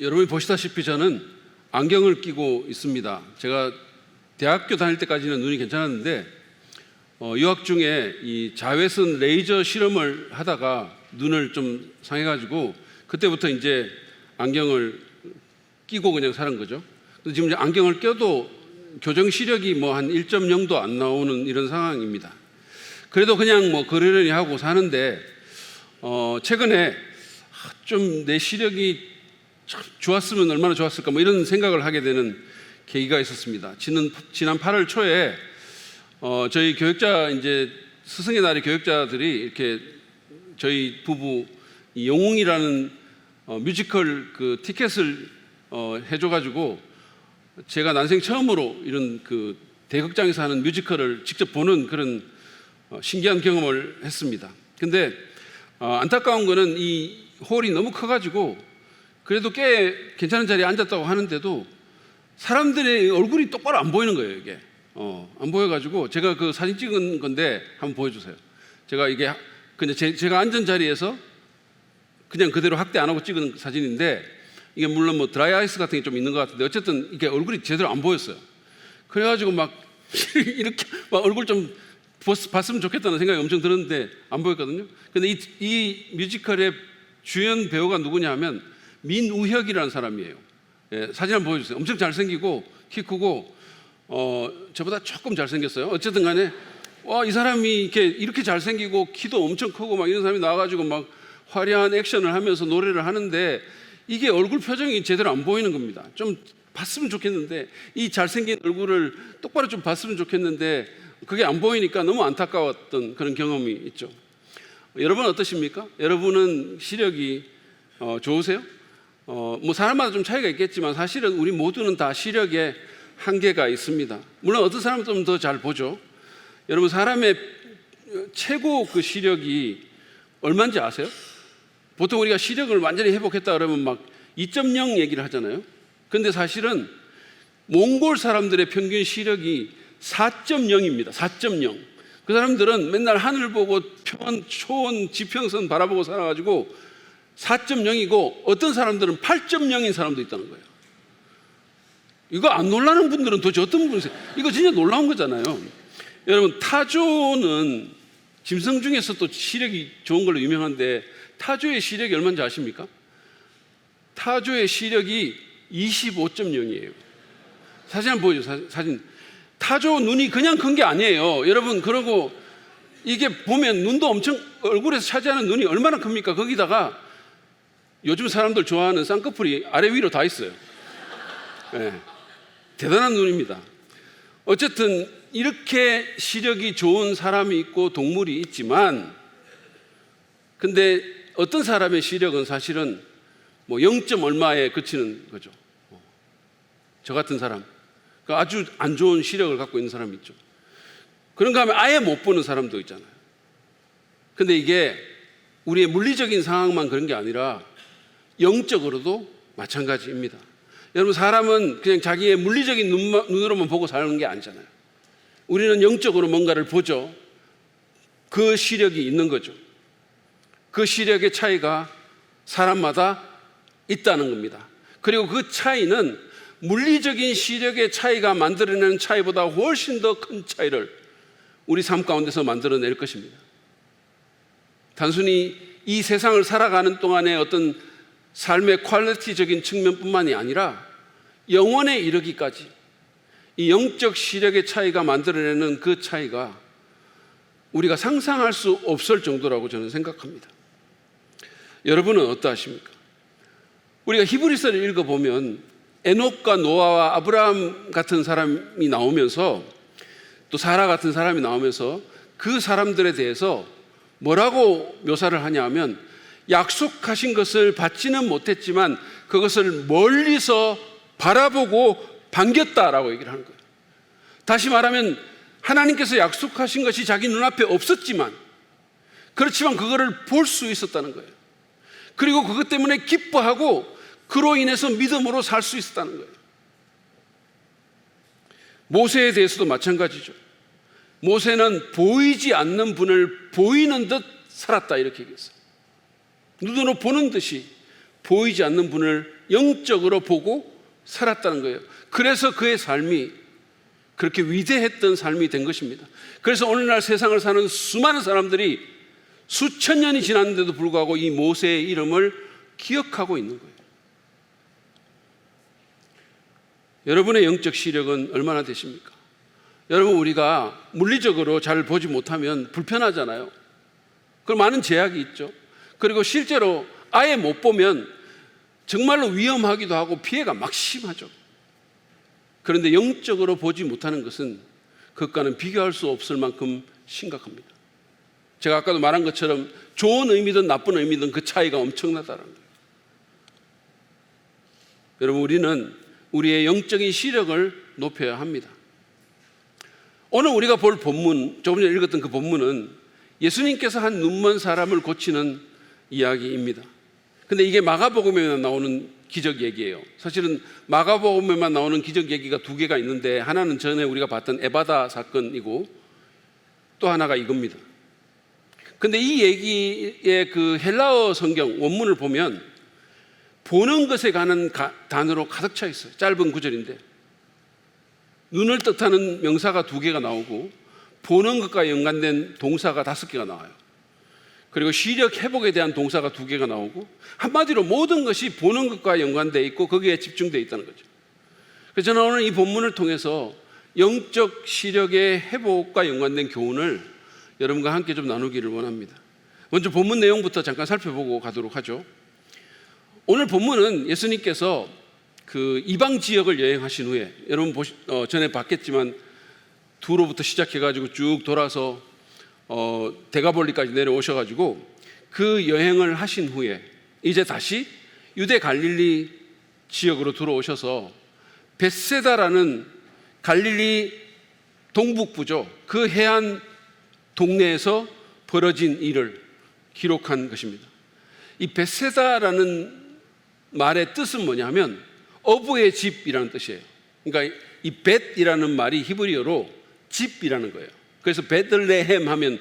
여러분이 보시다시피 저는 안경을 끼고 있습니다. 제가 대학교 다닐 때까지는 눈이 괜찮았는데 유학 중에 이 자외선 레이저 실험을 하다가 눈을 좀 상해가지고 그때부터 이제 안경을 끼고 그냥 사는 거죠. 근데 지금 이제 안경을 껴도 교정 시력이 뭐 한 1.0도 안 나오는 이런 상황입니다. 그래도 그냥 뭐 그러려니 하고 사는데 최근에 좀 내 시력이 참 좋았으면 얼마나 좋았을까 뭐 이런 생각을 하게 되는 계기가 있었습니다. 지난 8월 초에 저희 교육자 이제 스승의 날에 교육자들이 이렇게 저희 부부 이 영웅이라는 뮤지컬 그 티켓을 해줘가지고 제가 난생 처음으로 이런 그 대극장에서 하는 뮤지컬을 직접 보는 그런 신기한 경험을 했습니다. 근데 안타까운 거는 이 홀이 너무 커가지고 그래도 꽤 괜찮은 자리에 앉았다고 하는데도 사람들의 얼굴이 똑바로 안 보이는 거예요. 이게 안 보여가지고 제가 그 사진 찍은 건데 한번 보여주세요. 제가 이게 그냥 제가 앉은 자리에서 그냥 그대로 확대 안 하고 찍은 사진인데 이게 물론 뭐 드라이 아이스 같은 게 좀 있는 것 같은데 어쨌든 이게 얼굴이 제대로 안 보였어요. 그래가지고 막 이렇게 막 얼굴 좀 봤으면 좋겠다는 생각이 엄청 들었는데 안 보였거든요. 근데 이 뮤지컬의 주연 배우가 누구냐 하면 민우혁이라는 사람이에요. 예, 사진 한번 보여주세요. 엄청 잘생기고 키 크고 저보다 조금 잘생겼어요. 어쨌든 간에 와, 이 사람이 이렇게 잘생기고 키도 엄청 크고 막 이런 사람이 나와가지고 막 화려한 액션을 하면서 노래를 하는데 이게 얼굴 표정이 제대로 안 보이는 겁니다. 좀 봤으면 좋겠는데 이 잘생긴 얼굴을 똑바로 좀 봤으면 좋겠는데 그게 안 보이니까 너무 안타까웠던 그런 경험이 있죠. 여러분 어떠십니까? 여러분은 시력이 좋으세요? 뭐 사람마다 좀 차이가 있겠지만 사실은 우리 모두는 다 시력에 한계가 있습니다. 물론 어떤 사람은 좀 더 잘 보죠. 여러분 사람의 최고 그 시력이 얼마인지 아세요? 보통 우리가 시력을 완전히 회복했다 그러면 막 2.0 얘기를 하잖아요. 근데 사실은 몽골 사람들의 평균 시력이 4.0입니다. 4.0. 그 사람들은 맨날 하늘 보고 평원, 초원, 지평선 바라보고 살아가지고 4.0이고 어떤 사람들은 8.0인 사람도 있다는 거예요. 이거 안 놀라는 분들은 도대체 어떤 분이세요? 이거 진짜 놀라운 거잖아요. 여러분 타조는 짐승 중에서 또 시력이 좋은 걸로 유명한데 타조의 시력이 얼마인지 아십니까? 타조의 시력이 25.0이에요. 사진 한번 보여줘. 사진. 타조 눈이 그냥 큰 게 아니에요. 여러분 그러고 이게 보면 눈도 엄청 얼굴에서 차지하는 눈이 얼마나 큽니까? 거기다가 요즘 사람들 좋아하는 쌍꺼풀이 아래 위로 다 있어요. 네. 대단한 눈입니다. 어쨌든 이렇게 시력이 좋은 사람이 있고 동물이 있지만 근데 어떤 사람의 시력은 사실은 뭐 0. 얼마에 그치는 거죠. 저 같은 사람 아주 안 좋은 시력을 갖고 있는 사람이 있죠. 그런가 하면 아예 못 보는 사람도 있잖아요. 근데 이게 우리의 물리적인 상황만 그런 게 아니라 영적으로도 마찬가지입니다. 여러분 사람은 그냥 자기의 물리적인 눈으로만 보고 사는 게 아니잖아요. 우리는 영적으로 뭔가를 보죠. 그 시력이 있는 거죠. 그 시력의 차이가 사람마다 있다는 겁니다. 그리고 그 차이는 물리적인 시력의 차이가 만들어내는 차이보다 훨씬 더 큰 차이를 우리 삶 가운데서 만들어낼 것입니다. 단순히 이 세상을 살아가는 동안의 어떤 삶의 퀄리티적인 측면뿐만이 아니라 영원에 이르기까지 이 영적 시력의 차이가 만들어내는 그 차이가 우리가 상상할 수 없을 정도라고 저는 생각합니다. 여러분은 어떠하십니까? 우리가 히브리서를 읽어보면 에녹과 노아와 아브라함 같은 사람이 나오면서 또 사라 같은 사람이 나오면서 그 사람들에 대해서 뭐라고 묘사를 하냐 하면 약속하신 것을 받지는 못했지만 그것을 멀리서 바라보고 반겼다라고 얘기를 하는 거예요. 다시 말하면 하나님께서 약속하신 것이 자기 눈앞에 없었지만 그렇지만 그거를 볼 수 있었다는 거예요. 그리고 그것 때문에 기뻐하고 그로 인해서 믿음으로 살 수 있었다는 거예요. 모세에 대해서도 마찬가지죠. 모세는 보이지 않는 분을 보이는 듯 살았다 이렇게 얘기했어요. 눈으로 보는 듯이 보이지 않는 분을 영적으로 보고 살았다는 거예요. 그래서 그의 삶이 그렇게 위대했던 삶이 된 것입니다. 그래서 오늘날 세상을 사는 수많은 사람들이 수천 년이 지났는데도 불구하고 이 모세의 이름을 기억하고 있는 거예요. 여러분의 영적 시력은 얼마나 되십니까? 여러분, 우리가 물리적으로 잘 보지 못하면 불편하잖아요. 그럼 많은 제약이 있죠. 그리고 실제로 아예 못 보면 정말로 위험하기도 하고 피해가 막심하죠. 그런데 영적으로 보지 못하는 것은 그것과는 비교할 수 없을 만큼 심각합니다. 제가 아까도 말한 것처럼 좋은 의미든 나쁜 의미든 그 차이가 엄청나다는 거예요. 여러분, 우리는 우리의 영적인 시력을 높여야 합니다. 오늘 우리가 볼 본문, 조금 전에 읽었던 그 본문은 예수님께서 한 눈먼 사람을 고치는 이야기입니다. 근데 이게 마가복음에만 나오는 기적 얘기예요. 사실은 마가복음에만 나오는 기적 얘기가 두 개가 있는데, 하나는 전에 우리가 봤던 에바다 사건이고 또 하나가 이겁니다. 근데 이 얘기의 그 헬라어 성경 원문을 보면 보는 것에 관한 단어로 가득 차 있어요. 짧은 구절인데 눈을 뜻하는 명사가 두 개가 나오고 보는 것과 연관된 동사가 5개가 나와요. 그리고 시력 회복에 대한 동사가 2개가 나오고, 한마디로 모든 것이 보는 것과 연관되어 있고 거기에 집중되어 있다는 거죠. 그래서 저는 오늘 이 본문을 통해서 영적 시력의 회복과 연관된 교훈을 여러분과 함께 좀 나누기를 원합니다. 먼저 본문 내용부터 잠깐 살펴보고 가도록 하죠. 오늘 본문은 예수님께서 그 이방 지역을 여행하신 후에, 여러분 전에 봤겠지만 두로부터 시작해가지고 쭉 돌아서 데가볼리까지 내려오셔가지고 그 여행을 하신 후에 이제 다시 유대 갈릴리 지역으로 들어오셔서 벳세다라는 갈릴리 동북부죠. 그 해안 동네에서 벌어진 일을 기록한 것입니다. 이 벳세다라는 말의 뜻은 뭐냐면 어부의 집이라는 뜻이에요. 그러니까 이 벳이라는 말이 히브리어로 집이라는 거예요. 그래서 베들레헴 하면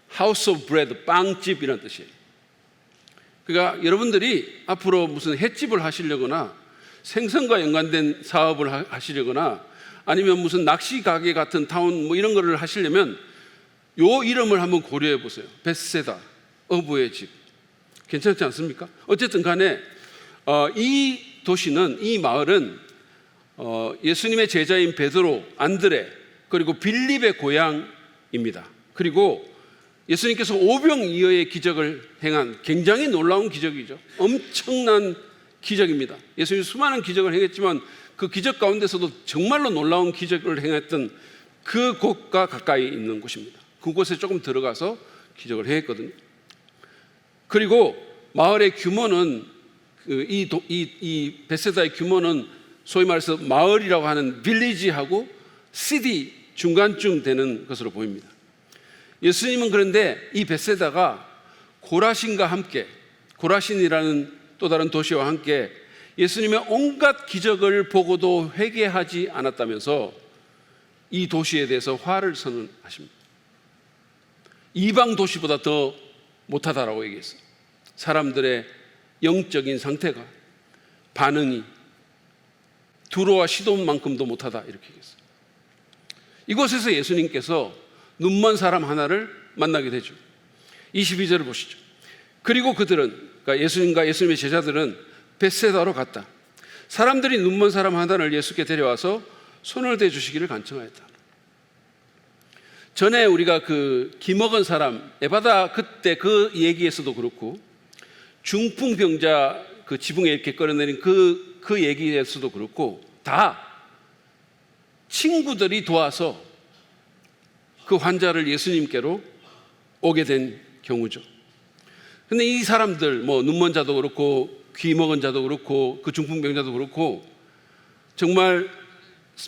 하우스 오브 브레드, 빵집이라는 뜻이에요. 그러니까 여러분들이 앞으로 무슨 횟집을 하시려거나 생선과 연관된 사업을 하시려거나 아니면 무슨 낚시 가게 같은 타운 뭐 이런 거를 하시려면 요 이름을 한번 고려해 보세요. 벳세다, 어부의 집. 괜찮지 않습니까? 어쨌든 간에 이 도시는, 이 마을은 예수님의 제자인 베드로, 안드레, 그리고 빌립의 고향입니다. 그리고 예수님께서 오병이어의 기적을 행한 굉장히 놀라운 기적이죠. 엄청난 기적입니다. 예수님이 수많은 기적을 행했지만 그 기적 가운데서도 정말로 놀라운 기적을 행했던 그 곳과 가까이 있는 곳입니다. 그곳에 조금 들어가서 기적을 행했거든요. 그리고 마을의 규모는 이 벳세다의 규모는 소위 말해서 마을이라고 하는 빌리지하고 시티 중간쯤 되는 것으로 보입니다. 예수님은 그런데 이 벳세다가 고라신과 함께, 고라신이라는 또 다른 도시와 함께 예수님의 온갖 기적을 보고도 회개하지 않았다면서 이 도시에 대해서 화를 선언하십니다. 이방 도시보다 더 못하다라고 얘기했어요. 사람들의 영적인 상태가, 반응이 두로와 시돈만큼도 못하다 이렇게 얘기했어요. 이곳에서 예수님께서 눈먼 사람 하나를 만나게 되죠. 22절을 보시죠. 그리고 그들은, 그러니까 예수님과 예수님의 제자들은 벳세다로 갔다. 사람들이 눈먼 사람 하나를 예수께 데려와서 손을 대주시기를 간청하였다. 전에 우리가 그 기먹은 사람, 에바다 그때 그 얘기에서도 그렇고 중풍병자 그 지붕에 이렇게 끌어내린 그 얘기에서도 그렇고 다 친구들이 도와서 그 환자를 예수님께로 오게 된 경우죠. 근데 이 사람들, 뭐 눈먼 자도 그렇고 귀 먹은 자도 그렇고 그 중풍병자도 그렇고 정말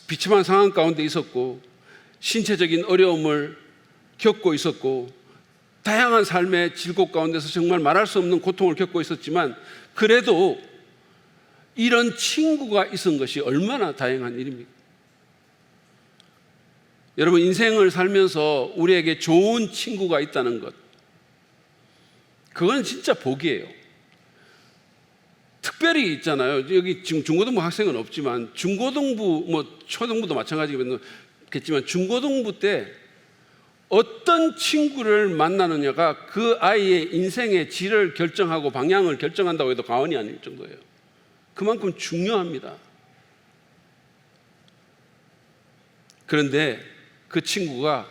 비참한 상황 가운데 있었고 신체적인 어려움을 겪고 있었고 다양한 삶의 질곡 가운데서 정말 말할 수 없는 고통을 겪고 있었지만 그래도 이런 친구가 있은 것이 얼마나 다행한 일입니까? 여러분, 인생을 살면서 우리에게 좋은 친구가 있다는 것, 그건 진짜 복이에요. 특별히 있잖아요. 여기 지금 중고등부 학생은 없지만 중고등부, 뭐 초등부도 마찬가지겠지만 중고등부 때 어떤 친구를 만나느냐가 그 아이의 인생의 질을 결정하고 방향을 결정한다고 해도 과언이 아닐 정도예요. 그만큼 중요합니다. 그런데 그 친구가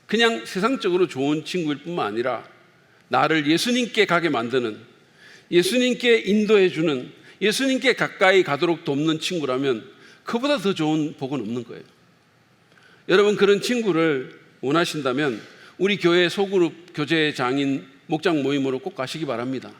그냥 세상적으로 좋은 친구일 뿐만 아니라 나를 예수님께 가게 만드는, 예수님께 인도해주는, 예수님께 가까이 가도록 돕는 친구라면 그보다 더 좋은 복은 없는 거예요. 여러분, 그런 친구를 원하신다면 우리 교회 소그룹 교제 장인 목장 모임으로 꼭 가시기 바랍니다.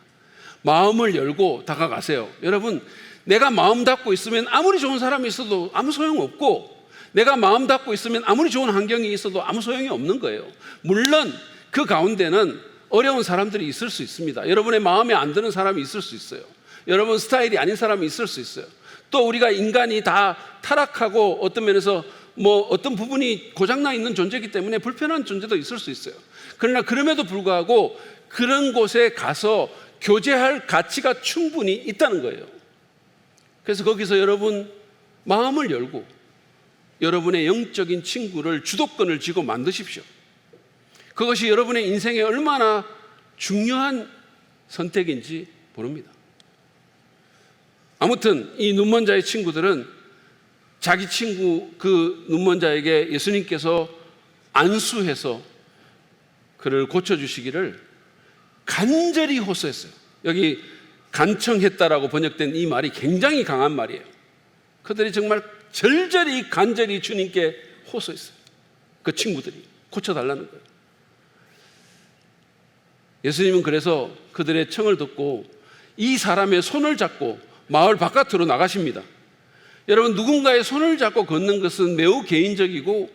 마음을 열고 다가가세요. 여러분, 내가 마음 닫고 있으면 아무리 좋은 사람이 있어도 아무 소용없고, 내가 마음 닫고 있으면 아무리 좋은 환경이 있어도 아무 소용이 없는 거예요. 물론 그 가운데는 어려운 사람들이 있을 수 있습니다. 여러분의 마음에 안 드는 사람이 있을 수 있어요. 여러분 스타일이 아닌 사람이 있을 수 있어요. 또 우리가 인간이 다 타락하고 어떤 면에서 뭐 어떤 부분이 고장나 있는 존재이기 때문에 불편한 존재도 있을 수 있어요. 그러나 그럼에도 불구하고 그런 곳에 가서 교제할 가치가 충분히 있다는 거예요. 그래서 거기서 여러분 마음을 열고 여러분의 영적인 친구를 주도권을 쥐고 만드십시오. 그것이 여러분의 인생에 얼마나 중요한 선택인지 모릅니다. 아무튼 이 눈먼 자의 친구들은 자기 친구 그 눈먼 자에게 예수님께서 안수해서 그를 고쳐주시기를 간절히 호소했어요. 여기 간청했다라고 번역된 이 말이 굉장히 강한 말이에요. 그들이 정말 절절히 간절히 주님께 호소했어요. 그 친구들이 고쳐달라는 거예요. 예수님은 그래서 그들의 청을 듣고 이 사람의 손을 잡고 마을 바깥으로 나가십니다. 여러분, 누군가의 손을 잡고 걷는 것은 매우 개인적이고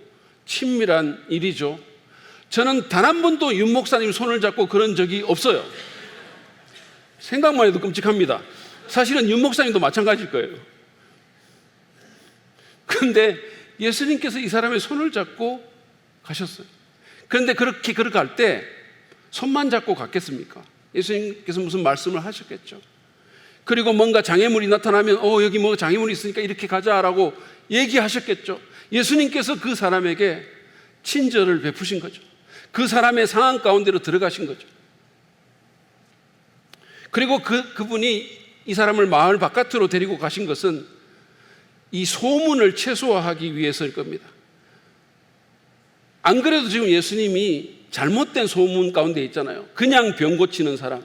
친밀한 일이죠. 저는 단 한 번도 윤 목사님 손을 잡고 그런 적이 없어요. 생각만 해도 끔찍합니다. 사실은 윤 목사님도 마찬가지일 거예요. 그런데 예수님께서 이 사람의 손을 잡고 가셨어요. 그런데 그렇게 갈 때 손만 잡고 갔겠습니까? 예수님께서 무슨 말씀을 하셨겠죠. 그리고 뭔가 장애물이 나타나면 여기 뭐 장애물이 있으니까 이렇게 가자라고 얘기하셨겠죠. 예수님께서 그 사람에게 친절을 베푸신 거죠. 그 사람의 상황 가운데로 들어가신 거죠. 그리고 그분이 이 사람을 마을 바깥으로 데리고 가신 것은 이 소문을 최소화하기 위해서일 겁니다. 안 그래도 지금 예수님이 잘못된 소문 가운데 있잖아요. 그냥 병 고치는 사람,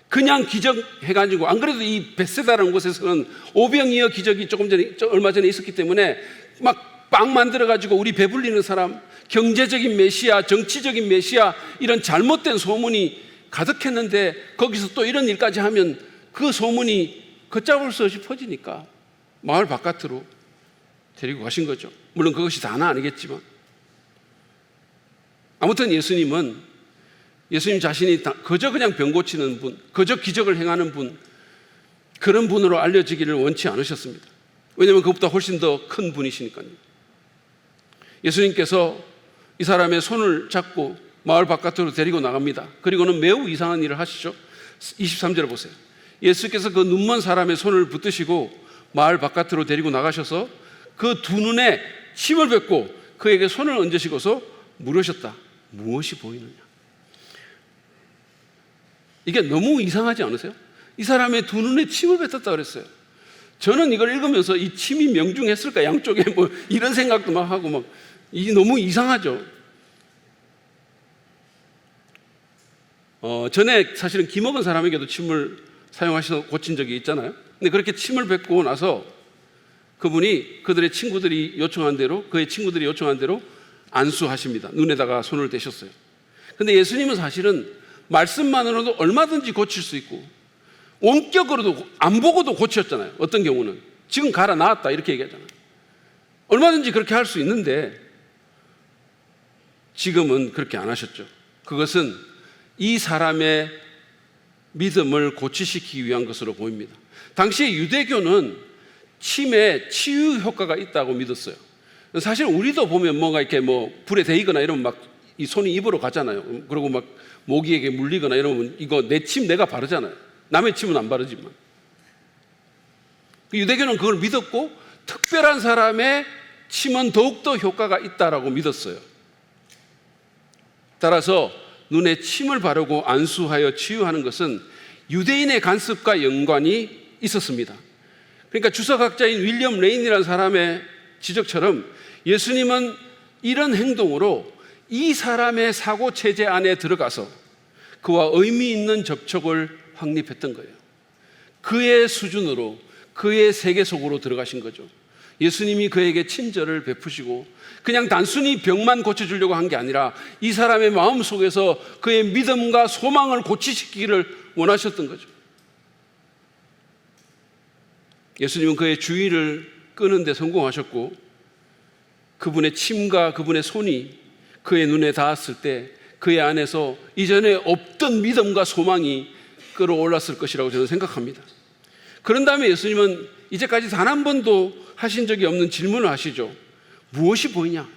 그냥 기적해가지고, 안 그래도 이 벳세다라는 곳에서는 오병이어 기적이 얼마 전에 있었기 때문에 막 빵 만들어가지고 우리 배불리는 사람, 경제적인 메시아, 정치적인 메시아, 이런 잘못된 소문이 가득했는데 거기서 또 이런 일까지 하면 그 소문이 걷잡을 수 없이 퍼지니까 마을 바깥으로 데리고 가신 거죠. 물론 그것이 다는 아니겠지만, 아무튼 예수님 자신이 그저 그냥 병 고치는 분, 그저 기적을 행하는 분, 그런 분으로 알려지기를 원치 않으셨습니다. 왜냐하면 그것보다 훨씬 더 큰 분이시니까요. 예수님께서 이 사람의 손을 잡고 마을 바깥으로 데리고 나갑니다. 그리고는 매우 이상한 일을 하시죠. 23절을 보세요. 예수께서 그 눈먼 사람의 손을 붙드시고 마을 바깥으로 데리고 나가셔서 그 두 눈에 침을 뱉고 그에게 손을 얹으시고서 물으셨다. 무엇이 보이느냐? 이게 너무 이상하지 않으세요? 이 사람의 두 눈에 침을 뱉었다 그랬어요. 저는 이걸 읽으면서 이 침이 명중했을까? 양쪽에 뭐 이런 생각도 막 하고 이게 너무 이상하죠. 전에 사실은 기먹은 사람에게도 침을 사용하셔서 고친 적이 있잖아요. 근데 그렇게 침을 뱉고 나서 그분이 그들의 친구들이 요청한 대로, 그의 친구들이 요청한 대로 안수하십니다. 눈에다가 손을 대셨어요. 근데 예수님은 사실은 말씀만으로도 얼마든지 고칠 수 있고 원격으로도 안 보고도 고쳤잖아요. 어떤 경우는 지금 가라, 나았다 이렇게 얘기하잖아요. 얼마든지 그렇게 할 수 있는데 지금은 그렇게 안 하셨죠. 그것은 이 사람의 믿음을 고치시키기 위한 것으로 보입니다. 당시에 유대교는 침에 치유 효과가 있다고 믿었어요. 사실 우리도 보면 뭔가 이렇게 불에 데이거나 이러면 막 이 손이 입으로 가잖아요. 그리고 막 모기에게 물리거나 이러면 이거 내 침 내가 바르잖아요. 남의 침은 안 바르지만. 유대교는 그걸 믿었고 특별한 사람의 침은 더욱더 효과가 있다라고 믿었어요. 따라서 눈에 침을 바르고 안수하여 치유하는 것은 유대인의 관습과 연관이 있었습니다. 그러니까 주석학자인 윌리엄 레인이라는 사람의 지적처럼 예수님은 이런 행동으로 이 사람의 사고 체제 안에 들어가서 그와 의미 있는 접촉을 확립했던 거예요. 그의 수준으로, 그의 세계 속으로 들어가신 거죠. 예수님이 그에게 친절을 베푸시고 그냥 단순히 병만 고쳐주려고 한 게 아니라 이 사람의 마음 속에서 그의 믿음과 소망을 고치시키기를 원하셨던 거죠. 예수님은 그의 주의를 끄는 데 성공하셨고 그분의 침과 그분의 손이 그의 눈에 닿았을 때 그의 안에서 이전에 없던 믿음과 소망이 끌어올랐을 것이라고 저는 생각합니다. 그런 다음에 예수님은 이제까지 단 한 번도 하신 적이 없는 질문을 하시죠. 무엇이 보이냐?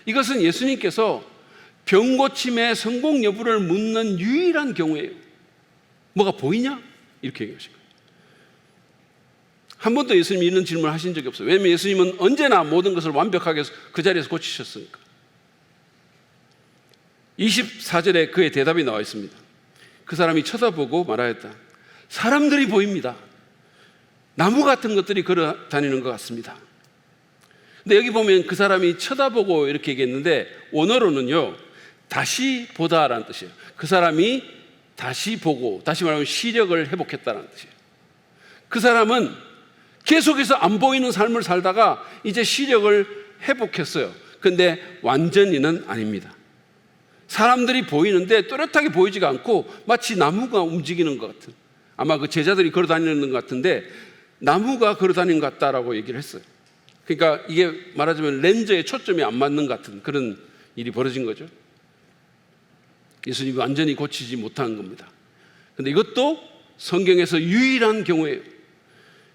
이것은 예수님께서 병고침의 성공 여부를 묻는 유일한 경우예요. 뭐가 보이냐? 이렇게 얘기하신 거예요. 한 번도 예수님이 이런 질문을 하신 적이 없어요. 왜냐하면 예수님은 언제나 모든 것을 완벽하게 그 자리에서 고치셨으니까. 24절에 그의 대답이 나와 있습니다. 그 사람이 쳐다보고 말하였다. 사람들이 보입니다. 나무 같은 것들이 걸어 다니는 것 같습니다. 근데 여기 보면 그 사람이 쳐다보고 이렇게 얘기했는데 원어로는요, 다시 보다라는 뜻이에요. 그 사람이 다시 보고, 다시 말하면 시력을 회복했다는 뜻이에요. 그 사람은 계속해서 안 보이는 삶을 살다가 이제 시력을 회복했어요. 근데 완전히는 아닙니다. 사람들이 보이는데 또렷하게 보이지가 않고 마치 나무가 움직이는 것 같은, 아마 그 제자들이 걸어 다니는 것 같은데 나무가 걸어 다니는 것 같다라고 얘기를 했어요. 그러니까 이게 말하자면 렌즈에 초점이 안 맞는 것 같은 그런 일이 벌어진 거죠. 예수님이 완전히 고치지 못한 겁니다. 근데 이것도 성경에서 유일한 경우예요.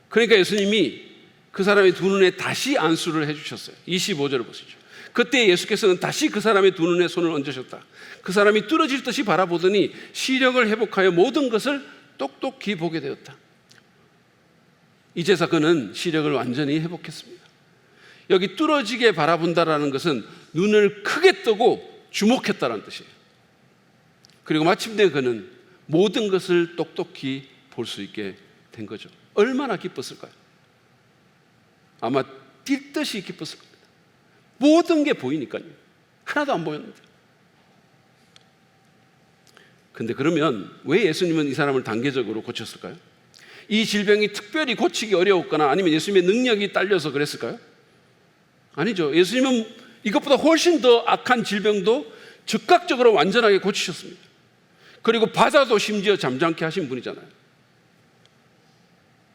그러니까 예수님이 그 사람의 두 눈에 다시 안수를 해주셨어요. 25절을 보시죠. 그때 예수께서는 다시 그 사람의 두 눈에 손을 얹으셨다. 그 사람이 뚫어질 듯이 바라보더니 시력을 회복하여 모든 것을 똑똑히 보게 되었다. 이제서 그는 시력을 완전히 회복했습니다. 여기 뚫어지게 바라본다라는 것은 눈을 크게 뜨고 주목했다는 뜻이에요. 그리고 마침내 그는 모든 것을 똑똑히 볼 수 있게 된 거죠. 얼마나 기뻤을까요? 아마 뛸 듯이 기뻤을 겁니다. 모든 게 보이니까요. 하나도 안 보였는데. 근데 그러면 왜 예수님은 이 사람을 단계적으로 고쳤을까요? 이 질병이 특별히 고치기 어려웠거나 아니면 예수님의 능력이 딸려서 그랬을까요? 아니죠. 예수님은 이것보다 훨씬 더 악한 질병도 즉각적으로 완전하게 고치셨습니다. 그리고 바다도 심지어 잠잠케 하신 분이잖아요.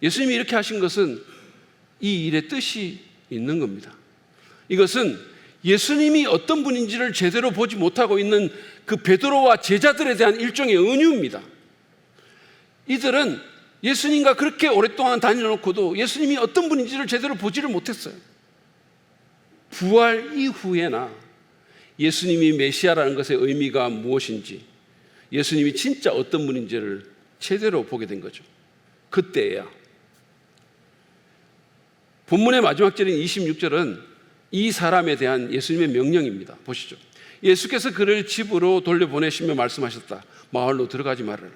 예수님이 이렇게 하신 것은 이 일의 뜻이 있는 겁니다. 이것은 예수님이 어떤 분인지를 제대로 보지 못하고 있는 그 베드로와 제자들에 대한 일종의 은유입니다. 이들은 예수님과 그렇게 오랫동안 다녀놓고도 예수님이 어떤 분인지를 제대로 보지를 못했어요. 부활 이후에나 예수님이 메시아라는 것의 의미가 무엇인지, 예수님이 진짜 어떤 분인지를 제대로 보게 된 거죠. 그때야. 본문의 마지막 절인 26절은 이 사람에 대한 예수님의 명령입니다. 보시죠. 예수께서 그를 집으로 돌려보내시며 말씀하셨다. 마을로 들어가지 말아라.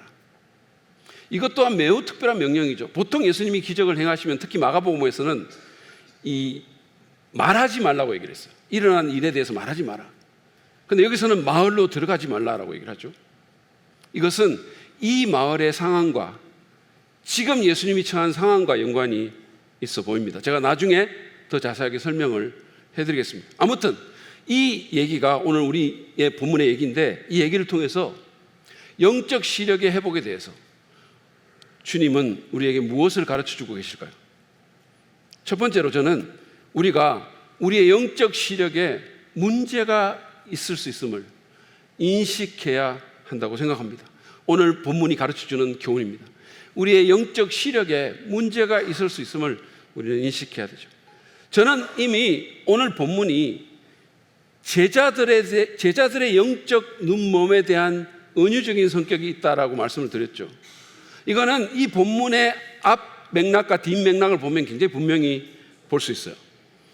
이것 또한 매우 특별한 명령이죠. 보통 예수님이 기적을 행하시면 특히 마가복음에서는 말하지 말라고 얘기를 했어요. 일어난 일에 대해서 말하지 마라. 근데 여기서는 마을로 들어가지 말라라고 얘기를 하죠. 이것은 이 마을의 상황과 지금 예수님이 처한 상황과 연관이 있어 보입니다. 제가 나중에 더 자세하게 설명을 해드리겠습니다. 아무튼 이 얘기가 오늘 우리의 본문의 얘기인데 이 얘기를 통해서 영적 시력의 회복에 대해서 주님은 우리에게 무엇을 가르쳐주고 계실까요? 첫 번째로 저는 우리가 우리의 영적 시력에 문제가 있을 수 있음을 인식해야 한다고 생각합니다. 오늘 본문이 가르쳐주는 교훈입니다. 우리의 영적 시력에 문제가 있을 수 있음을 우리는 인식해야 되죠. 저는 이미 오늘 본문이 제자들의 영적 눈몸에 대한 은유적인 성격이 있다라고 말씀을 드렸죠. 이거는 이 본문의 앞 맥락과 뒷맥락을 보면 굉장히 분명히 볼 수 있어요.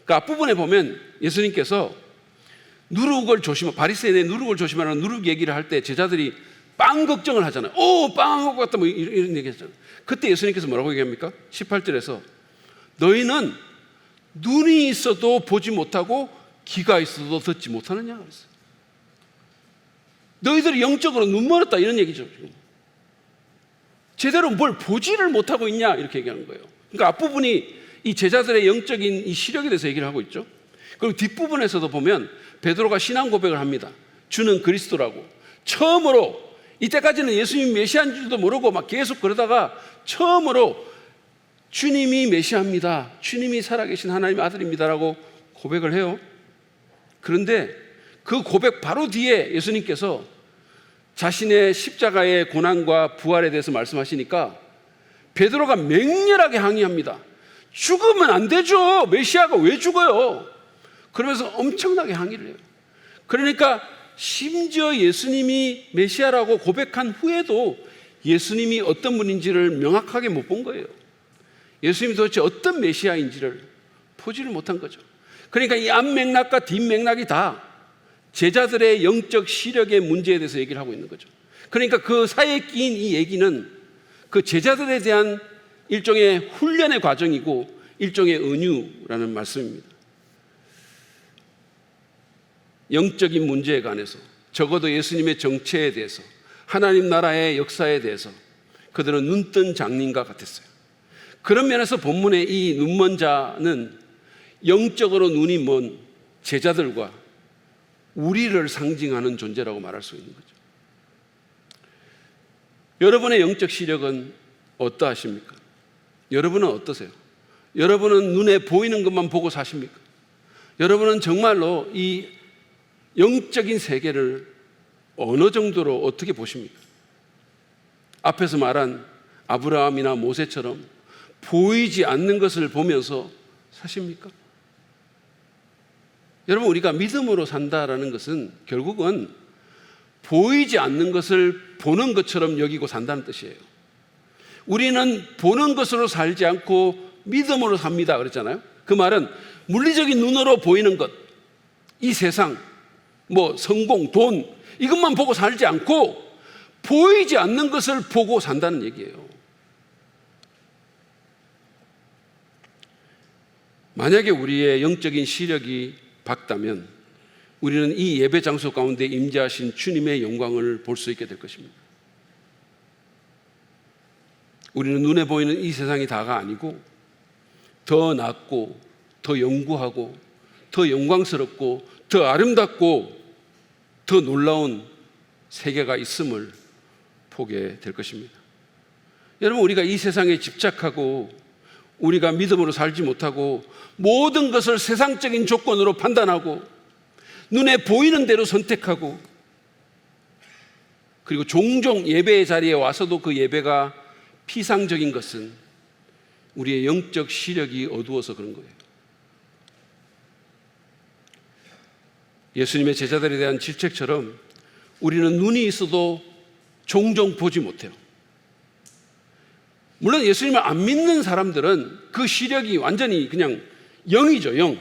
그 앞부분에 보면 예수님께서 누룩을 바리새인의 누룩을 조심하라는 누룩 얘기를 할 때 제자들이 빵 걱정을 하잖아요. 빵 먹고 갔다 뭐 이런 얘기 했잖아요. 그때 예수님께서 뭐라고 얘기합니까? 18절에서 너희는 눈이 있어도 보지 못하고 귀가 있어도 듣지 못하느냐 그랬어요. 너희들이 영적으로 눈 멀었다 이런 얘기죠. 지금. 제대로 뭘 보지를 못하고 있냐 이렇게 얘기하는 거예요. 그러니까 앞부분이 이 제자들의 영적인 이 시력에 대해서 얘기를 하고 있죠. 그리고 뒷부분에서도 보면 베드로가 신앙 고백을 합니다. 주는 그리스도라고. 처음으로 이때까지는 예수님이 메시아인 줄도 모르고 막 계속 그러다가 처음으로 주님이 메시아입니다. 주님이 살아계신 하나님의 아들입니다라고 고백을 해요. 그런데 그 고백 바로 뒤에 예수님께서 자신의 십자가의 고난과 부활에 대해서 말씀하시니까 베드로가 맹렬하게 항의합니다. 죽으면 안 되죠. 메시아가 왜 죽어요? 그러면서 엄청나게 항의를 해요. 그러니까 심지어 예수님이 메시아라고 고백한 후에도 예수님이 어떤 분인지를 명확하게 못 본 거예요. 예수님이 도대체 어떤 메시아인지를 보지를 못한 거죠. 그러니까 이 앞맥락과 뒷맥락이 다 제자들의 영적 시력의 문제에 대해서 얘기를 하고 있는 거죠. 그러니까 그 사이에 끼인 이 얘기는 그 제자들에 대한 일종의 훈련의 과정이고 일종의 은유라는 말씀입니다. 영적인 문제에 관해서 적어도 예수님의 정체에 대해서 하나님 나라의 역사에 대해서 그들은 눈뜬 장님과 같았어요. 그런 면에서 본문의 이 눈먼 자는 영적으로 눈이 먼 제자들과 우리를 상징하는 존재라고 말할 수 있는 거죠. 여러분의 영적 시력은 어떠하십니까? 여러분은 어떠세요? 여러분은 눈에 보이는 것만 보고 사십니까? 여러분은 정말로 이 영적인 세계를 어느 정도로 어떻게 보십니까? 앞에서 말한 아브라함이나 모세처럼 보이지 않는 것을 보면서 사십니까? 여러분, 우리가 믿음으로 산다라는 것은 결국은 보이지 않는 것을 보는 것처럼 여기고 산다는 뜻이에요. 우리는 보는 것으로 살지 않고 믿음으로 삽니다 그랬잖아요. 그 말은 물리적인 눈으로 보이는 것, 이 세상, 성공, 돈 이것만 보고 살지 않고 보이지 않는 것을 보고 산다는 얘기예요. 만약에 우리의 영적인 시력이 밝다면 우리는 이 예배 장소 가운데 임재하신 주님의 영광을 볼 수 있게 될 것입니다. 우리는 눈에 보이는 이 세상이 다가 아니고 더 낫고 더 영구하고 더 영광스럽고 더 아름답고 더 놀라운 세계가 있음을 보게 될 것입니다. 여러분, 우리가 이 세상에 집착하고 우리가 믿음으로 살지 못하고 모든 것을 세상적인 조건으로 판단하고 눈에 보이는 대로 선택하고 그리고 종종 예배의 자리에 와서도 그 예배가 피상적인 것은 우리의 영적 시력이 어두워서 그런 거예요. 예수님의 제자들에 대한 질책처럼 우리는 눈이 있어도 종종 보지 못해요. 물론 예수님을 안 믿는 사람들은 그 시력이 완전히 그냥 0이죠, 0.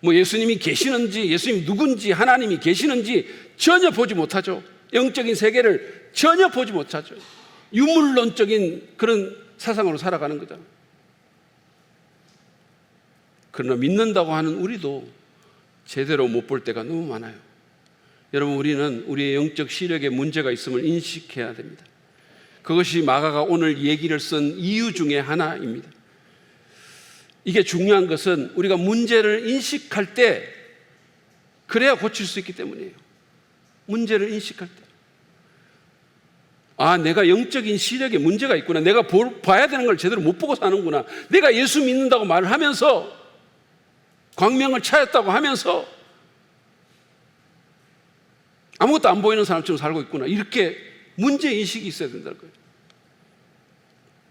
예수님이 계시는지, 예수님이 누군지, 하나님이 계시는지 전혀 보지 못하죠. 영적인 세계를 전혀 보지 못하죠. 유물론적인 그런 사상으로 살아가는 거잖아요. 그러나 믿는다고 하는 우리도 제대로 못 볼 때가 너무 많아요. 여러분, 우리는 우리의 영적 시력에 문제가 있음을 인식해야 됩니다. 그것이 마가가 오늘 얘기를 쓴 이유 중에 하나입니다. 이게 중요한 것은 우리가 문제를 인식할 때 그래야 고칠 수 있기 때문이에요. 문제를 인식할 때. 내가 영적인 시력에 문제가 있구나. 내가 봐야 되는 걸 제대로 못 보고 사는구나. 내가 예수 믿는다고 말을 하면서 광명을 찾았다고 하면서 아무것도 안 보이는 사람처럼 살고 있구나. 이렇게 문제인식이 있어야 된다는 거예요.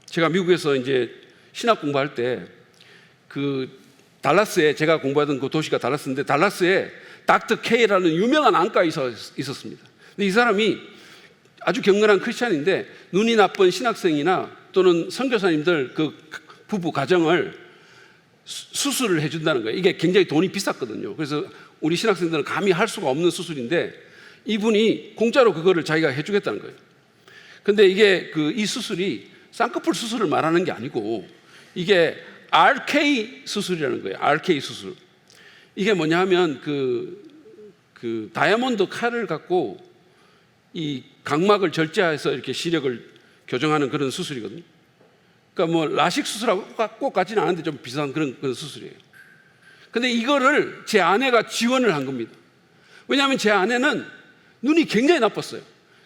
제가 미국에서 이제 신학 공부할 때 달라스에 제가 공부하던 그 도시가 달라스인데 달라스에 닥터 K라는 유명한 안과에 있었습니다. 근데 이 사람이 아주 경건한 크리스찬인데 눈이 나쁜 신학생이나 또는 선교사님들 그 부부 가정을 수술을 해준다는 거예요. 이게 굉장히 돈이 비쌌거든요. 그래서 우리 신학생들은 감히 할 수가 없는 수술인데 이분이 공짜로 그거를 자기가 해주겠다는 거예요. 근데 이게 이 수술이 쌍꺼풀 수술을 말하는 게 아니고 이게 RK 수술이라는 거예요. RK 수술. 이게 뭐냐 하면 그 다이아몬드 칼을 갖고 이 각막을 절제해서 이렇게 시력을 교정하는 그런 수술이거든요. 그러니까 뭐 라식 수술하고 꼭 같지는 않은데 좀 비슷한 그런 수술이에요. 근데 이거를 제 아내가 지원을 한 겁니다. 왜냐하면 제 아내는 눈이 굉장히 나빴어요.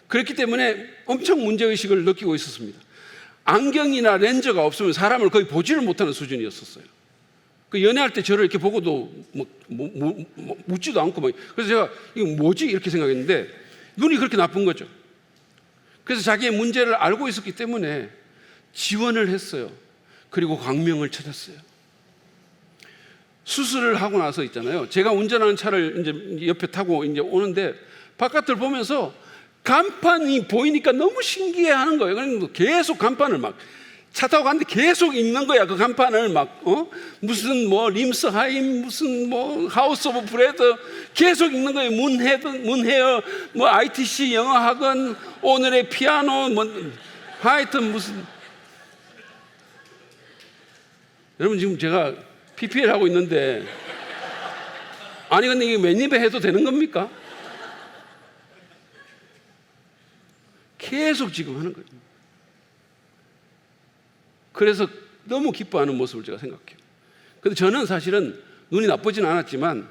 그렇기 때문에 엄청 문제의식을 느끼고 있었습니다. 안경이나 렌즈가 없으면 사람을 거의 보지를 못하는 수준이었었어요. 그 연애할 때 저를 이렇게 보고도 묻지도 않고 그래서 제가 이거 뭐지? 이렇게 생각했는데 눈이 그렇게 나쁜 거죠. 그래서 자기의 문제를 알고 있었기 때문에 지원을 했어요. 그리고 광명을 찾았어요. 수술을 하고 나서 있잖아요. 제가 운전하는 차를 이제 옆에 타고 이제 오는데 바깥을 보면서 간판이 보이니까 너무 신기해 하는 거예요. 그러니까 계속 간판을 막 차 타고 갔는데 계속 읽는 거야. 그 간판을 막, 무슨 뭐 림스하임, 무슨 뭐 하우스 오브 브레드 계속 읽는 거예요. 문헤어, 뭐 ITC 영어학원, 오늘의 피아노, 뭐 하여튼 무슨. 여러분 지금 제가 PPL 하고 있는데 아니 근데 이게 맨입에 해도 되는 겁니까? 계속 지금 하는 거예요. 그래서 너무 기뻐하는 모습을 제가 생각해요. 근데 저는 사실은 눈이 나쁘진 않았지만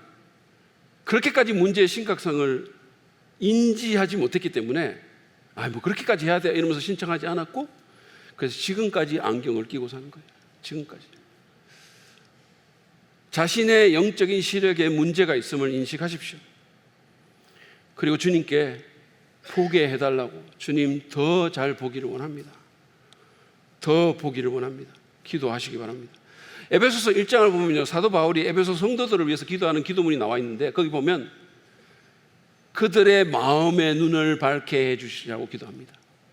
그렇게까지 문제의 심각성을 인지하지 못했기 때문에 뭐 그렇게까지 해야 돼 이러면서 신청하지 않았고 그래서 지금까지 안경을 끼고 사는 거예요. 지금까지. 자신의 영적인 시력에 문제가 있음을 인식하십시오. 그리고 주님께 포기해달라고 주님 더 잘 보기를 원합니다. 더 보기를 원합니다. 기도하시기 바랍니다. 에베소서 1장을 보면요, 사도 바울이 에베소 성도들을 위해서 기도하는 기도문이 나와 있는데 거기 보면 그들의 마음의 눈을 밝게 해주시라고 기도합니다.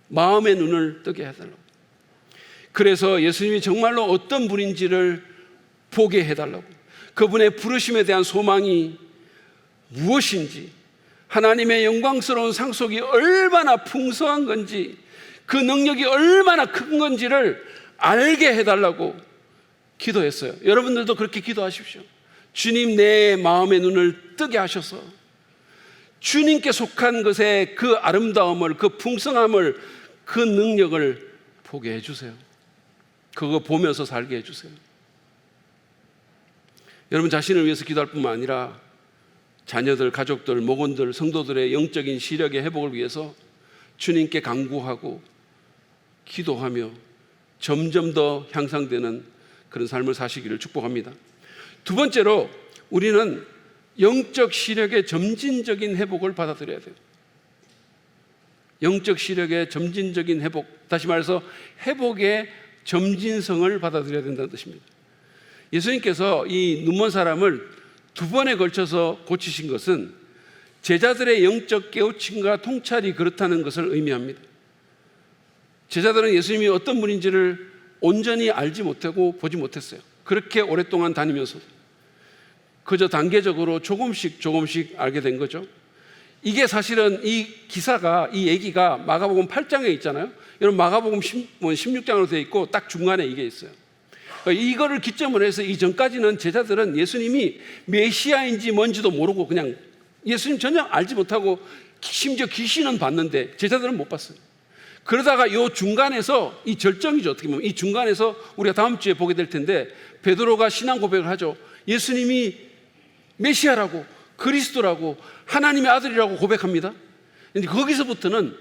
마음의 눈을 뜨게 해달라고. 그래서 예수님이 정말로 어떤 분인지를 보게 해달라고, 그분의 부르심에 대한 소망이 무엇인지, 하나님의 영광스러운 상속이 얼마나 풍성한 건지, 그 능력이 얼마나 큰 건지를 알게 해달라고 기도했어요. 여러분들도 그렇게 기도하십시오. 주님, 내 마음의 눈을 뜨게 하셔서 주님께 속한 것의 그 아름다움을, 그 풍성함을, 그 능력을 보게 해주세요. 그거 보면서 살게 해주세요. 여러분 자신을 위해서 기도할 뿐만 아니라 자녀들, 가족들, 목원들, 성도들의 영적인 시력의 회복을 위해서 주님께 간구하고 기도하며 점점 더 향상되는 그런 삶을 사시기를 축복합니다. 두 번째로 우리는 영적 시력의 점진적인 회복을 받아들여야 돼요. 영적 시력의 점진적인 회복, 다시 말해서 회복의 점진성을 받아들여야 된다는 뜻입니다. 예수님께서 이 눈먼 사람을 두 번에 걸쳐서 고치신 것은 제자들의 영적 깨우침과 통찰이 그렇다는 것을 의미합니다. 제자들은 예수님이 어떤 분인지를 온전히 알지 못하고 보지 못했어요. 그렇게 오랫동안 다니면서 그저 단계적으로 조금씩 알게 된 거죠. 이게 사실은 이 기사가, 이 얘기가 마가복음 8장에 있잖아요. 여러분 마가복음 16장으로 되어 있고 딱 중간에 이게 있어요. 이거를 기점으로 해서 이전까지는 제자들은 예수님이 메시아인지 뭔지도 모르고 그냥 예수님 전혀 알지 못하고 심지어 귀신은 봤는데 제자들은 못 봤어요. 그러다가 이 중간에서 이 절정이죠. 어떻게 보면 이 중간에서 우리가 다음 주에 보게 될 텐데 베드로가 신앙 고백을 하죠. 예수님이 메시아라고, 그리스도라고, 하나님의 아들이라고 고백합니다. 그런데 거기서부터는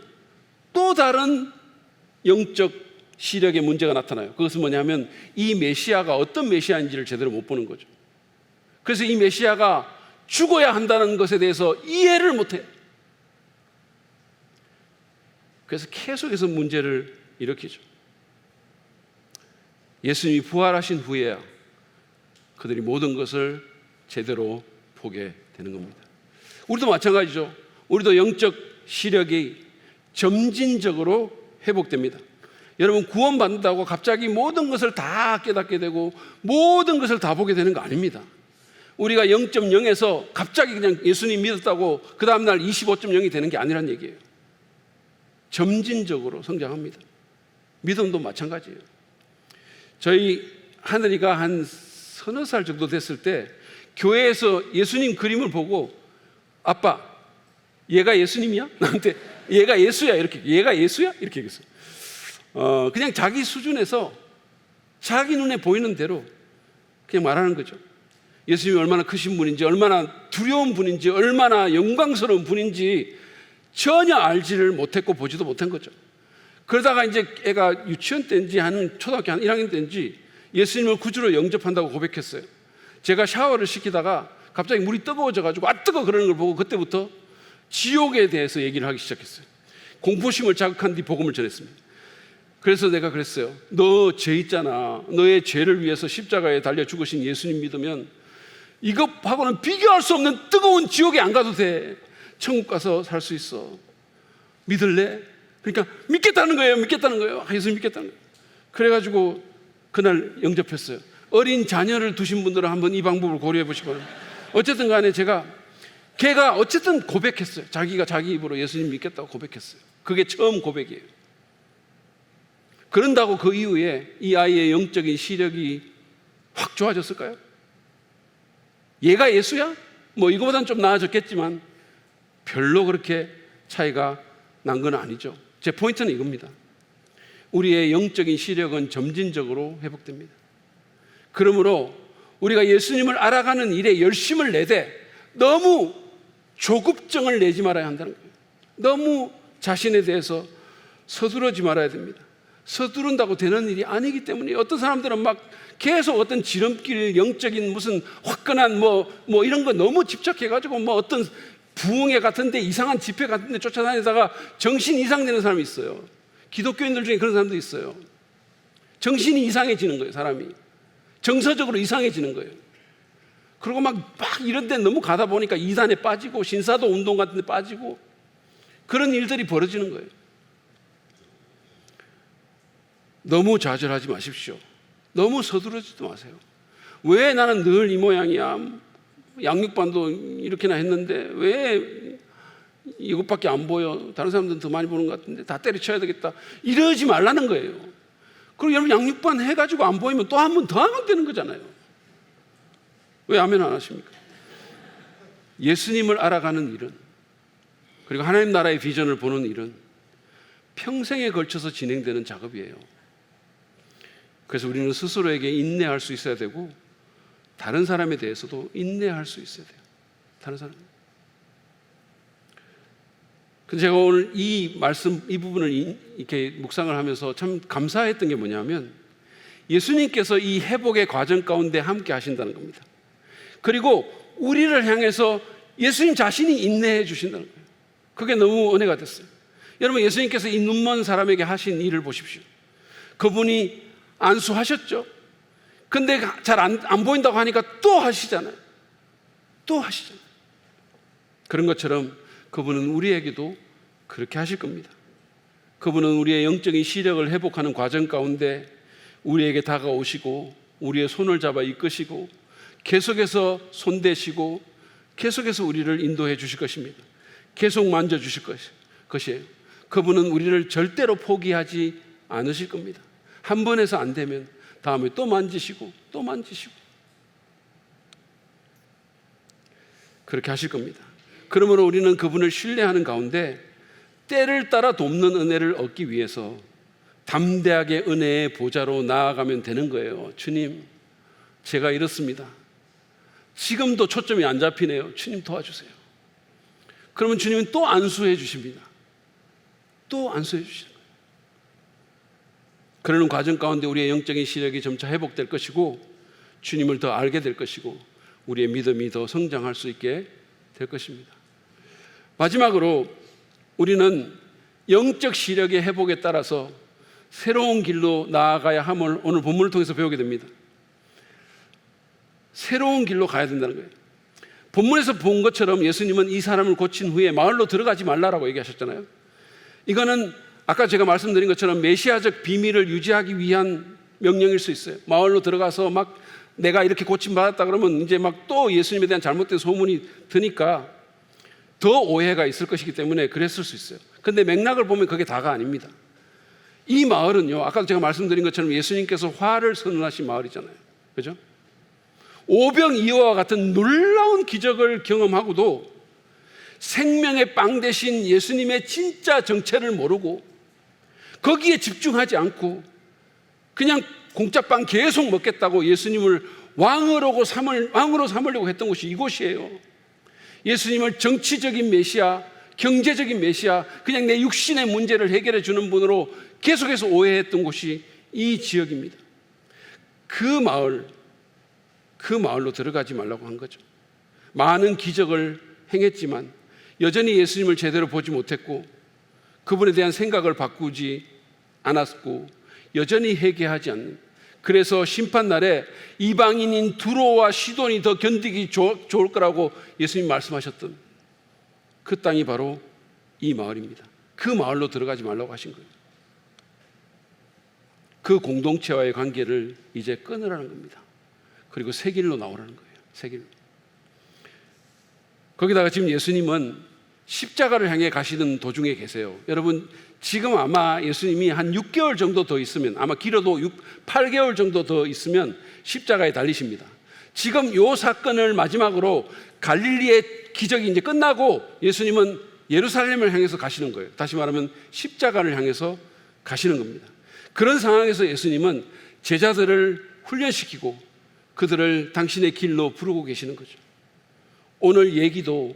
또 다른 영적 시력의 문제가 나타나요. 그것은 뭐냐면 이 메시아가 어떤 메시아인지를 제대로 못 보는 거죠. 그래서 이 메시아가 죽어야 한다는 것에 대해서 이해를 못해요. 그래서 계속해서 문제를 일으키죠. 예수님이 부활하신 후에야 그들이 모든 것을 제대로 보게 되는 겁니다. 우리도 마찬가지죠. 우리도 영적 시력이 점진적으로 회복됩니다. 여러분, 구원받는다고 갑자기 모든 것을 다 깨닫게 되고 모든 것을 다 보게 되는 거 아닙니다. 우리가 0.0에서 갑자기 그냥 예수님 믿었다고 그 다음날 25.0이 되는 게 아니란 얘기예요. 점진적으로 성장합니다. 믿음도 마찬가지예요. 저희 하늘이가 한 서너 살 정도 됐을 때 교회에서 예수님 그림을 보고, 아빠, 얘가 예수님이야? 나한테 얘가 예수야, 이렇게. 얘가 예수야? 이렇게 얘기했어요. 그냥 자기 수준에서 자기 눈에 보이는 대로 그냥 말하는 거죠. 예수님이 얼마나 크신 분인지, 얼마나 두려운 분인지, 얼마나 영광스러운 분인지 전혀 알지를 못했고 보지도 못한 거죠. 그러다가 이제 애가 유치원 때인지 한 초등학교 한 1학년 때인지 예수님을 구주로 영접한다고 고백했어요. 제가 샤워를 시키다가 갑자기 물이 뜨거워져가지고 아 뜨거 그러는 걸 보고 그때부터 지옥에 대해서 얘기를 하기 시작했어요. 공포심을 자극한 뒤 복음을 전했습니다. 그래서 내가 그랬어요. 너 죄 있잖아. 너의 죄를 위해서 십자가에 달려 죽으신 예수님 믿으면 이것하고는 비교할 수 없는 뜨거운 지옥에 안 가도 돼. 천국 가서 살 수 있어. 믿을래? 그러니까 믿겠다는 거예요. 믿겠다는 거예요. 예수님 믿겠다는 거예요. 그래가지고 그날 영접했어요. 어린 자녀를 두신 분들은 한번 이 방법을 고려해 보시기 바랍니다. 어쨌든 간에 걔가 어쨌든 고백했어요. 자기가 자기 입으로 예수님 믿겠다고 고백했어요. 그게 처음 고백이에요. 그런다고 그 이후에 이 아이의 영적인 시력이 확 좋아졌을까요? 얘가 예수야? 뭐 이거보다는 좀 나아졌겠지만 별로 그렇게 차이가 난 건 아니죠. 제 포인트는 이겁니다. 우리의 영적인 시력은 점진적으로 회복됩니다. 그러므로 우리가 예수님을 알아가는 일에 열심을 내되 너무 조급증을 내지 말아야 한다는 거예요. 너무 자신에 대해서 서두르지 말아야 됩니다. 서두른다고 되는 일이 아니기 때문에 어떤 사람들은 막 계속 어떤 지름길, 영적인 무슨 화끈한 뭐 이런 거 너무 집착해가지고 뭐 어떤 부흥회 같은데 이상한 집회 같은데 쫓아다니다가 정신 이상되는 사람이 있어요. 기독교인들 중에 그런 사람도 있어요. 정신이 이상해지는 거예요. 사람이 정서적으로 이상해지는 거예요. 그리고 막 이런 데 너무 가다 보니까 이단에 빠지고 신사도 운동 같은 데 빠지고 그런 일들이 벌어지는 거예요. 너무 좌절하지 마십시오. 너무 서두르지도 마세요. 왜 나는 늘 이 모양이야? 양육반도 이렇게나 했는데 왜 이것밖에 안 보여? 다른 사람들은 더 많이 보는 것 같은데 다 때려쳐야 되겠다. 이러지 말라는 거예요. 그리고 여러분 양육반 해가지고 안 보이면 또 한 번 더 하면 되는 거잖아요. 왜 아멘 안 하십니까? 예수님을 알아가는 일은, 그리고 하나님 나라의 비전을 보는 일은 평생에 걸쳐서 진행되는 작업이에요. 그래서 우리는 스스로에게 인내할 수 있어야 되고 다른 사람에 대해서도 인내할 수 있어야 돼요. 다른 사람. 근데 제가 오늘 이 말씀, 이 부분을 이렇게 묵상을 하면서 참 감사했던 게 뭐냐면 예수님께서 이 회복의 과정 가운데 함께 하신다는 겁니다. 그리고 우리를 향해서 예수님 자신이 인내해 주신다는 거예요. 그게 너무 은혜가 됐어요. 여러분, 예수님께서 이 눈먼 사람에게 하신 일을 보십시오. 그분이 안수하셨죠. 근데 잘 안 보인다고 하니까 또 하시잖아요. 또 하시잖아요. 그런 것처럼 그분은 우리에게도 그렇게 하실 겁니다. 그분은 우리의 영적인 시력을 회복하는 과정 가운데 우리에게 다가오시고 우리의 손을 잡아 이끄시고 계속해서 손대시고 계속해서 우리를 인도해 주실 것입니다. 계속 만져주실 것이에요. 그분은 우리를 절대로 포기하지 않으실 겁니다. 한 번 해서 안 되면 다음에 또 만지시고 또 만지시고 그렇게 하실 겁니다. 그러므로 우리는 그분을 신뢰하는 가운데 때를 따라 돕는 은혜를 얻기 위해서 담대하게 은혜의 보좌로 나아가면 되는 거예요. 주님, 제가 이렇습니다. 지금도 초점이 안 잡히네요. 주님 도와주세요. 그러면 주님은 또 안수해 주십니다. 또 안수해 주시는 거예요. 그러는 과정 가운데 우리의 영적인 시력이 점차 회복될 것이고 주님을 더 알게 될 것이고 우리의 믿음이 더 성장할 수 있게 될 것입니다. 마지막으로 우리는 영적 시력의 회복에 따라서 새로운 길로 나아가야 함을 오늘 본문을 통해서 배우게 됩니다. 새로운 길로 가야 된다는 거예요. 본문에서 본 것처럼 예수님은 이 사람을 고친 후에 마을로 들어가지 말라라고 얘기하셨잖아요. 이거는 아까 제가 말씀드린 것처럼 메시아적 비밀을 유지하기 위한 명령일 수 있어요. 마을로 들어가서 막 내가 이렇게 고침받았다 그러면 이제 막 또 예수님에 대한 잘못된 소문이 드니까 더 오해가 있을 것이기 때문에 그랬을 수 있어요. 근데 맥락을 보면 그게 다가 아닙니다. 이 마을은요, 아까 제가 말씀드린 것처럼 예수님께서 화를 선언하신 마을이잖아요. 그죠? 오병이어와 같은 놀라운 기적을 경험하고도 생명의 빵 대신 예수님의 진짜 정체를 모르고 거기에 집중하지 않고 그냥 공짜빵 계속 먹겠다고 예수님을 왕으로 삼으려고 했던 곳이 이곳이에요. 예수님을 정치적인 메시아, 경제적인 메시아, 그냥 내 육신의 문제를 해결해 주는 분으로 계속해서 오해했던 곳이 이 지역입니다. 그 마을로 들어가지 말라고 한 거죠. 많은 기적을 행했지만 여전히 예수님을 제대로 보지 못했고 그분에 대한 생각을 바꾸지 않았고 여전히 회개하지 않는, 그래서 심판날에 이방인인 두로와 시돈이 더 견디기 좋을 거라고 예수님 말씀하셨던 그 땅이 바로 이 마을입니다. 그 마을로 들어가지 말라고 하신 거예요. 그 공동체와의 관계를 이제 끊으라는 겁니다. 그리고 새 길로 나오라는 거예요. 새 길로. 거기다가 지금 예수님은 십자가를 향해 가시는 도중에 계세요. 여러분, 지금 아마 예수님이 한 6개월 정도 더 있으면, 아마 길어도 8개월 정도 더 있으면 십자가에 달리십니다. 지금 이 사건을 마지막으로 갈릴리의 기적이 이제 끝나고 예수님은 예루살렘을 향해서 가시는 거예요. 다시 말하면 십자가를 향해서 가시는 겁니다. 그런 상황에서 예수님은 제자들을 훈련시키고 그들을 당신의 길로 부르고 계시는 거죠. 오늘 얘기도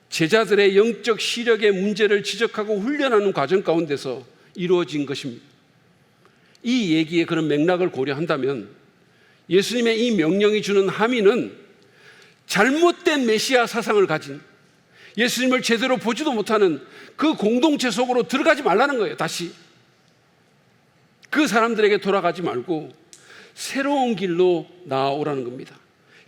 제자들의 영적 시력의 문제를 지적하고 훈련하는 과정 가운데서 이루어진 것입니다. 이 얘기의 그런 맥락을 고려한다면 예수님의 이 명령이 주는 함의는 잘못된 메시아 사상을 가진, 예수님을 제대로 보지도 못하는 그 공동체 속으로 들어가지 말라는 거예요. 다시 그 사람들에게 돌아가지 말고 새로운 길로 나아오라는 겁니다.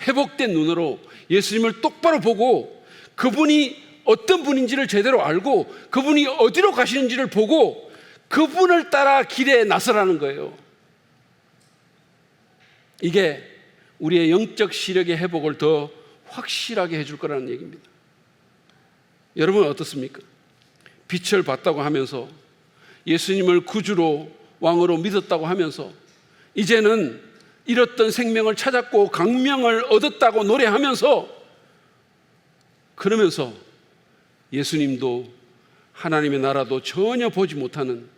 회복된 눈으로 예수님을 똑바로 보고 그분이 어떤 분인지를 제대로 알고 그분이 어디로 가시는지를 보고 그분을 따라 길에 나서라는 거예요. 이게 우리의 영적 시력의 회복을 더 확실하게 해줄 거라는 얘기입니다. 여러분은 어떻습니까? 빛을 봤다고 하면서 예수님을 구주로 왕으로 믿었다고 하면서 이제는 잃었던 생명을 찾았고 강명을 얻었다고 노래하면서, 그러면서 예수님도 하나님의 나라도 전혀 보지 못하는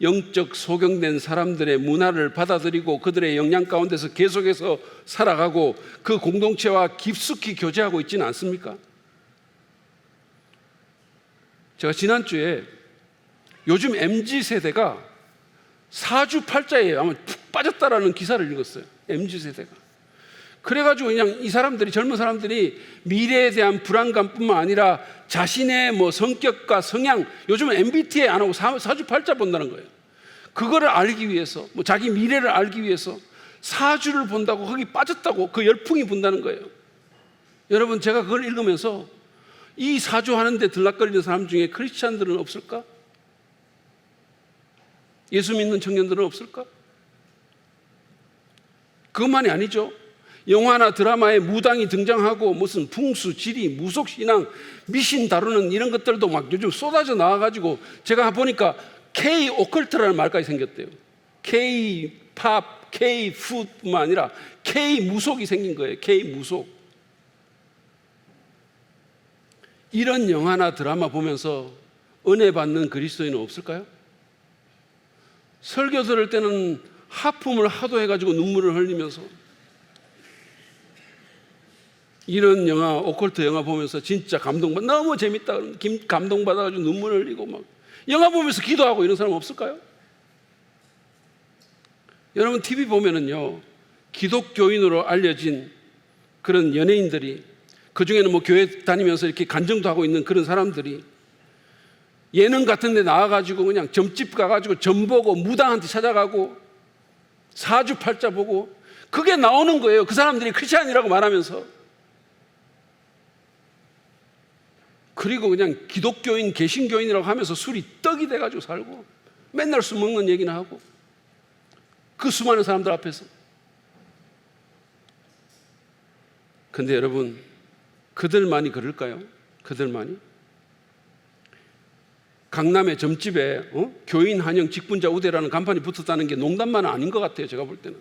영적 소경된 사람들의 문화를 받아들이고 그들의 영향 가운데서 계속해서 살아가고 그 공동체와 깊숙이 교제하고 있지는 않습니까? 제가 지난주에 요즘 MZ세대가 사주팔자에 아마 푹 빠졌다라는 기사를 읽었어요. MZ세대가. 그래가지고 그냥 이 사람들이, 젊은 사람들이 미래에 대한 불안감뿐만 아니라 자신의 뭐 성격과 성향, 요즘은 MBTI 안 하고 사주팔자 본다는 거예요. 그거를 알기 위해서, 뭐 자기 미래를 알기 위해서 사주를 본다고 거기 빠졌다고 그 열풍이 분다는 거예요. 여러분, 제가 그걸 읽으면서 이 사주 하는데 들락거리는 사람 중에 크리스찬들은 없을까? 예수 믿는 청년들은 없을까? 그것만이 아니죠. 영화나 드라마에 무당이 등장하고 무슨 풍수, 지리, 무속신앙, 미신 다루는 이런 것들도 막 요즘 쏟아져 나와가지고 제가 보니까 K-오컬트라는 말까지 생겼대요. K-팝, K-푸드뿐만 아니라 K-무속이 생긴 거예요. K-무속. 이런 영화나 드라마 보면서 은혜 받는 그리스도인은 없을까요? 설교 들을 때는 하품을 하도 해가지고 눈물을 흘리면서, 이런 영화, 오컬트 영화 보면서 진짜 너무 재밌다, 감동받아가지고 눈물을 흘리고 막 영화 보면서 기도하고 이런 사람 없을까요? 여러분, TV 보면은요, 기독교인으로 알려진 그런 연예인들이, 그 중에는 뭐 교회 다니면서 이렇게 간증도 하고 있는 그런 사람들이 예능 같은 데 나와가지고 그냥 점집 가가지고 점 보고 무당한테 찾아가고 사주팔자 보고 그게 나오는 거예요. 그 사람들이 크리스찬이라고 말하면서. 그리고 그냥 기독교인, 개신교인이라고 하면서 술이 떡이 돼가지고 살고 맨날 술 먹는 얘기나 하고 그 수많은 사람들 앞에서. 근데 여러분, 그들만이 그럴까요? 그들만이? 강남의 점집에 교인 한영 직분자 우대라는 간판이 붙었다는 게 농담만은 아닌 것 같아요. 제가 볼 때는.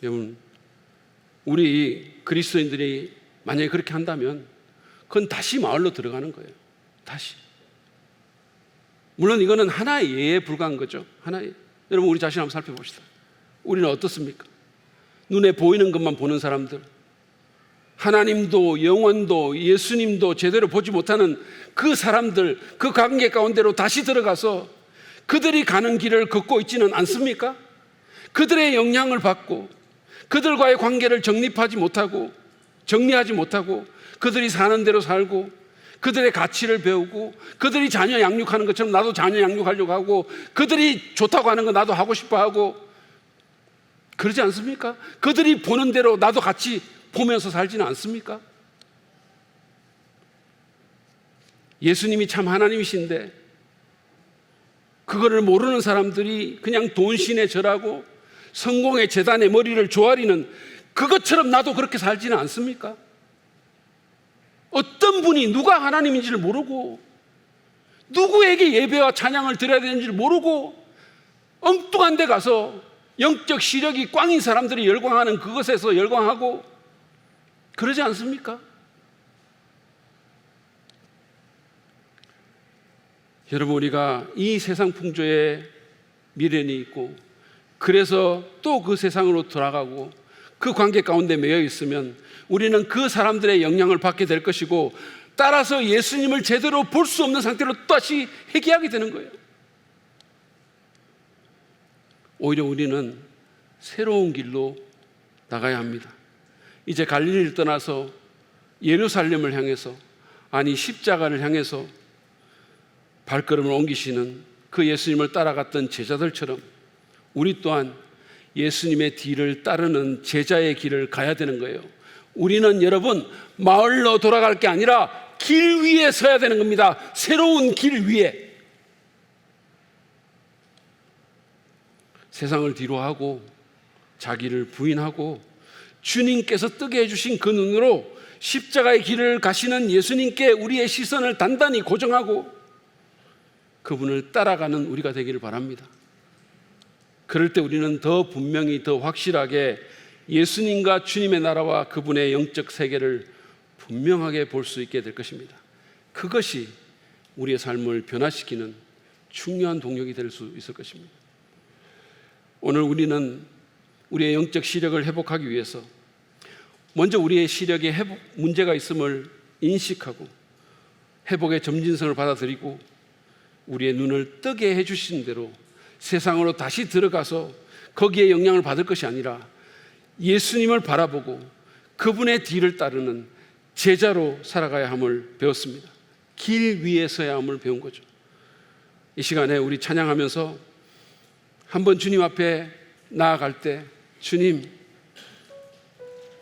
여러분, 우리 그리스도인들이 만약에 그렇게 한다면 그건 다시 마을로 들어가는 거예요. 다시. 물론 이거는 하나의 예에 불과한 거죠. 하나의. 여러분, 우리 자신 한번 살펴봅시다. 우리는 어떻습니까? 눈에 보이는 것만 보는 사람들, 하나님도 영원도 예수님도 제대로 보지 못하는 그 사람들, 그 관계 가운데로 다시 들어가서 그들이 가는 길을 걷고 있지는 않습니까? 그들의 영향을 받고 그들과의 관계를 정립하지 못하고 정리하지 못하고 그들이 사는 대로 살고 그들의 가치를 배우고 그들이 자녀 양육하는 것처럼 나도 자녀 양육하려고 하고 그들이 좋다고 하는 거 나도 하고 싶어 하고 그러지 않습니까? 그들이 보는 대로 나도 같이 보면서 살지는 않습니까? 예수님이 참 하나님이신데 그거를 모르는 사람들이 그냥 돈신에 절하고 성공의 재단에 머리를 조아리는 그것처럼 나도 그렇게 살지는 않습니까? 어떤 분이 누가 하나님인지를 모르고 누구에게 예배와 찬양을 드려야 되는지를 모르고 엉뚱한 데 가서 영적 시력이 꽝인 사람들이 열광하는 그것에서 열광하고 그러지 않습니까? 여러분, 우리가 이 세상 풍조에 미련이 있고 그래서 또 그 세상으로 돌아가고 그 관계 가운데 매여 있으면 우리는 그 사람들의 영향을 받게 될 것이고 따라서 예수님을 제대로 볼 수 없는 상태로 다시 회귀하게 되는 거예요. 오히려 우리는 새로운 길로 나가야 합니다. 이제 갈릴리를 떠나서 예루살렘을 향해서, 아니 십자가를 향해서 발걸음을 옮기시는 그 예수님을 따라갔던 제자들처럼 우리 또한 예수님의 뒤를 따르는 제자의 길을 가야 되는 거예요. 우리는 여러분 마을로 돌아갈 게 아니라 길 위에 서야 되는 겁니다. 새로운 길 위에. 세상을 뒤로하고 자기를 부인하고 주님께서 뜨게 해주신 그 눈으로 십자가의 길을 가시는 예수님께 우리의 시선을 단단히 고정하고 그분을 따라가는 우리가 되기를 바랍니다. 그럴 때 우리는 더 분명히 더 확실하게 예수님과 주님의 나라와 그분의 영적 세계를 분명하게 볼 수 있게 될 것입니다. 그것이 우리의 삶을 변화시키는 중요한 동력이 될 수 있을 것입니다. 오늘 우리는 우리의 영적 시력을 회복하기 위해서 먼저 우리의 시력에 문제가 있음을 인식하고 회복의 점진성을 받아들이고 우리의 눈을 뜨게 해주신 대로 세상으로 다시 들어가서 거기에 영향을 받을 것이 아니라 예수님을 바라보고 그분의 뒤를 따르는 제자로 살아가야 함을 배웠습니다. 길 위에 서야 함을 배운 거죠. 이 시간에 우리 찬양하면서 한번 주님 앞에 나아갈 때 주님,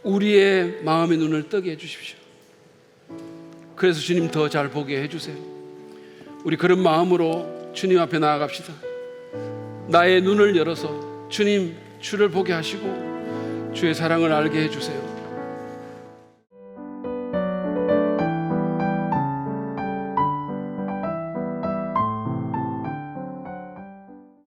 우리의 마음의 눈을 뜨게 해주십시오. 그래서 주님 더 잘 보게 해주세요. 우리 그런 마음으로 주님 앞에 나아갑시다. 나의 눈을 열어서 주님, 주를 보게 하시고 주의 사랑을 알게 해주세요.